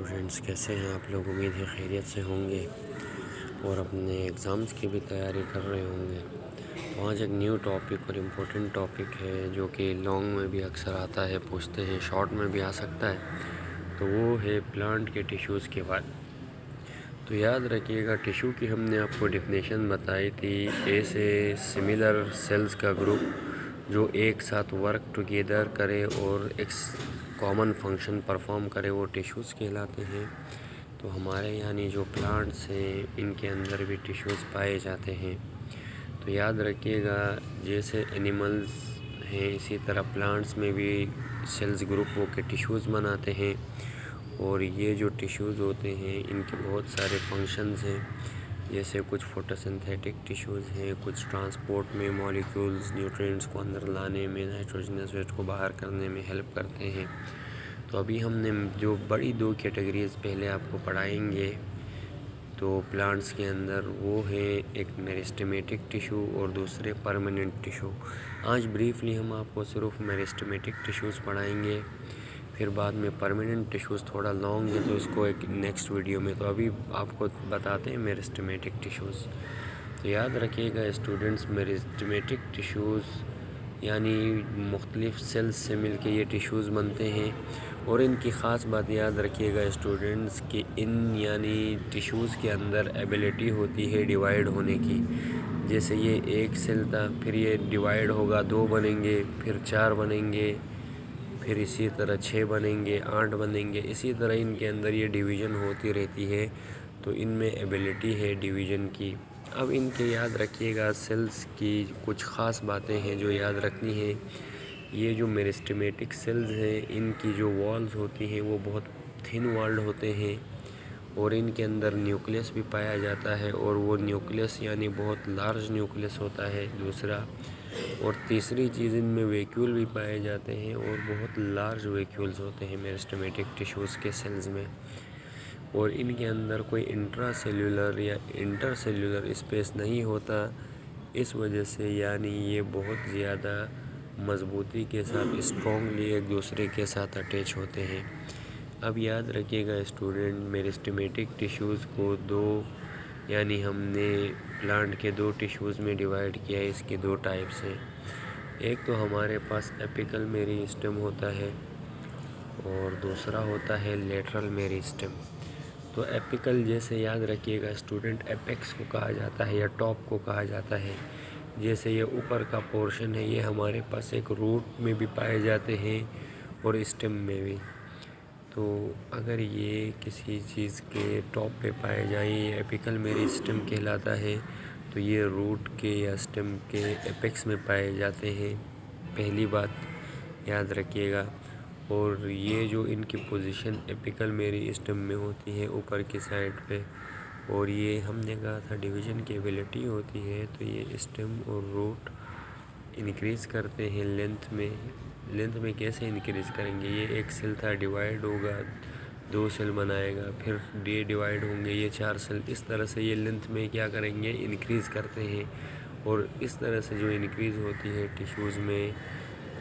Students کیسے ہیں آپ لوگ؟ امید ہے خیریت سے ہوں گے اور اپنے ایگزامس کی بھی تیاری کر رہے ہوں گے۔ تو آج ایک نیو ٹاپک اور امپورٹنٹ ٹاپک ہے جو کہ لانگ میں بھی اکثر آتا ہے، پوچھتے ہیں، شارٹ میں بھی آ سکتا ہے، تو وہ ہے پلانٹ کے ٹیشوز کے بارے۔ تو یاد رکھیے گا، ٹیشو کی ہم نے آپ کو ڈیفینیشن بتائی تھی، ایسے سملر سیلز کا گروپ جو ایک ساتھ ورک ٹوگیدر کرے اور ایک کامن فنکشن پرفارم کرے، وہ ٹیشوز کہلاتے ہیں۔ تو ہمارے یعنی جو پلانٹس ہیں ان کے اندر بھی ٹیشوز پائے جاتے ہیں۔ تو یاد رکھیے گا، جیسے اینیملز ہیں اسی طرح پلانٹس میں بھی سیلز گروپ ہو کے ٹیشوز بناتے ہیں، اور یہ جو ٹیشوز ہوتے ہیں ان کے بہت سارے فنکشنز ہیں، جیسے کچھ فوٹوسنتھیٹک ٹیشوز ہیں، کچھ ٹرانسپورٹ میں مالیکولز نیوٹرینٹس کو اندر لانے میں، نائٹروجنس ویسٹ کو باہر کرنے میں ہیلپ کرتے ہیں۔ تو ابھی ہم نے جو بڑی دو کیٹیگریز پہلے آپ کو پڑھائیں گے تو پلانٹس کے اندر، وہ ہے ایک میرسٹمیٹک ٹیشو اور دوسرے پرماننٹ ٹیشو۔ آج بریفلی ہم آپ کو صرف میرسٹمیٹک ٹیشوز پڑھائیں گے، پھر بعد میں پرماننٹ ٹیشوز تھوڑا لانگ ہے تو اس کو ایک نیکسٹ ویڈیو میں، تو ابھی آپ کو بتاتے ہیں میرسٹمیٹک ٹیشوز۔ تو یاد رکھیے گا اسٹوڈنٹس، میرسٹمیٹک ٹیشوز یعنی مختلف سیلز سے مل کے یہ ٹیشوز بنتے ہیں، اور ان کی خاص بات یاد رکھیے گا اسٹوڈنٹس کہ ان یعنی ٹیشوز کے اندر ایبیلٹی ہوتی ہے ڈیوائیڈ ہونے کی۔ جیسے یہ ایک سیل تھا، پھر یہ ڈیوائیڈ ہوگا، 2 بنیں گے، پھر 4 بنیں گے، پھر اسی طرح 6 بنیں گے، 8 بنیں گے، اسی طرح ان کے اندر یہ ڈویژن ہوتی رہتی ہے، تو ان میں ایبیلٹی ہے ڈویژن کی۔ اب ان کے یاد رکھیے گا سیلز کی کچھ خاص باتیں ہیں جو یاد رکھنی ہیں۔ یہ جو میرسٹمیٹک سیلز ہیں ان کی جو والز ہوتی ہیں وہ بہت تھن والڈ ہوتے ہیں، اور ان کے اندر نیوکلیس بھی پایا جاتا ہے، اور وہ نیوکلیس یعنی بہت لارج نیوکلیس ہوتا ہے دوسرا، اور تیسری چیز ان میں ویکیول بھی پائے جاتے ہیں، اور بہت لارج ویکیولز ہوتے ہیں میرسٹمیٹک ٹیشوز کے سیلز میں، اور ان کے اندر کوئی انٹرا سیلولر یا انٹر سیلولر اسپیس نہیں ہوتا، اس وجہ سے یعنی یہ بہت زیادہ مضبوطی کے ساتھ اسٹرانگلی ایک دوسرے کے ساتھ اٹیچ ہوتے ہیں۔ اب یاد رکھیے گا اسٹوڈنٹ، میرسٹمیٹک ٹیشوز کو یعنی ہم نے پلانٹ کے 2 ٹیشوز میں ڈیوائیڈ کیا ہے، اس کے 2 ٹائپس ہیں۔ ایک تو ہمارے پاس اپیکل میریسٹم ہوتا ہے، اور دوسرا ہوتا ہے لیٹرل میریسٹم۔ تو اپیکل جیسے یاد رکھیے گا اسٹوڈنٹ، اپیکس کو کہا جاتا ہے یا ٹاپ کو کہا جاتا ہے، جیسے یہ اوپر کا پورشن ہے، یہ ہمارے پاس ایک روٹ میں بھی پائے جاتے ہیں اور اسٹم میں بھی۔ تو اگر یہ کسی چیز کے ٹاپ پہ پائے جائیں، یہ اپیکل میریسٹم کہلاتا ہے، تو یہ روٹ کے یا اسٹم کے اپیکس میں پائے جاتے ہیں، پہلی بات یاد رکھیے گا۔ اور یہ جو ان کی پوزیشن اپیکل میریسٹم میں ہوتی ہے اوپر کی سائڈ پہ، اور یہ ہم نے کہا تھا ڈویژن کی ایبیلٹی ہوتی ہے، تو یہ اسٹم اور روٹ انکریز کرتے ہیں لینتھ میں۔ لینتھ میں کیسے انکریز کریں گے؟ یہ ایک سیل تھا، ڈیوائیڈ ہوگا، 2 سیل بنائے گا، پھر ڈیوائیڈ ہوں گے یہ 4 سیل، اس طرح سے یہ لینتھ میں کیا کریں گے؟ انکریز کرتے ہیں، اور اس طرح سے جو انکریز ہوتی ہے ٹیشوز میں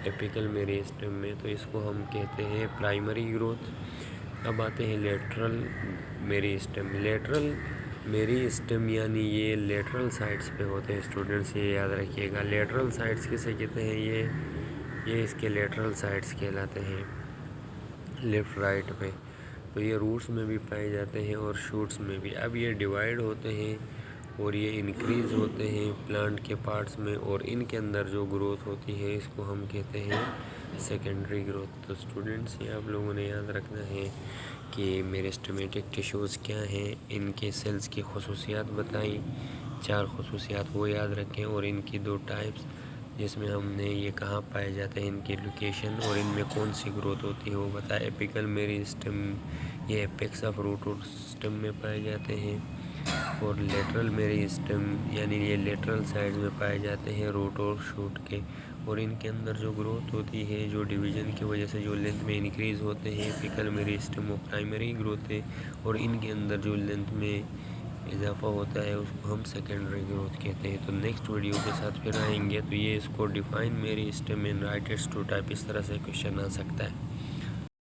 اپیکل میریسٹم میں، تو اس کو ہم کہتے ہیں پرائمری گروتھ۔ اب آتے ہیں لیٹرل میریسٹم۔ لیٹرل میریسٹم یعنی یہ لیٹرل سائڈس پہ ہوتے ہیں اسٹوڈنٹس، یہ یاد رکھیے گا۔ لیٹرل سائڈس کسے کہتے ہیں؟ یہ اس کے لیٹرل سائڈس کہلاتے ہیں، لیفٹ رائٹ پہ۔ تو یہ روٹس میں بھی پائے جاتے ہیں اور شوٹس میں بھی۔ اب یہ ڈیوائیڈ ہوتے ہیں اور یہ انکریز ہوتے ہیں پلانٹ کے پارٹس میں، اور ان کے اندر جو گروتھ ہوتی ہے اس کو ہم کہتے ہیں سیکنڈری گروتھ۔ تو اسٹوڈنٹس، یہ آپ لوگوں نے یاد رکھنا ہے کہ میرسٹمیٹک ٹیشوز کیا ہیں، ان کے سیلز کی خصوصیات بتائیں، 4 خصوصیات وہ یاد رکھیں، اور ان کی 2 ٹائپس، جس میں ہم نے یہ کہاں پائے جاتے ہیں، ان کی لوکیشن، اور ان میں کون سی گروتھ ہوتی ہے وہ بتائے۔ اپیکل میریسٹم یہ اپیکس آف روٹ اور سٹم میں پائے جاتے ہیں، اور لیٹرل میریسٹم یعنی یہ لیٹرل سائڈ میں پائے جاتے ہیں روٹ اور شوٹ کے، اور ان کے اندر جو گروتھ ہوتی ہے، جو ڈویژن کی وجہ سے جو لینتھ میں انکریز ہوتے ہیں، اپیکل میریسٹم وہ پرائمری گروتھ ہے، اور ان کے اندر جو لینتھ میں اضافہ ہوتا ہے اس کو ہم سیکنڈری گروتھ کہتے ہیں۔ تو نیکسٹ ویڈیو کے ساتھ پھر آئیں گے، تو یہ اس کو define meristem and write its two type, اس طرح سے کویشچن آ سکتا ہے۔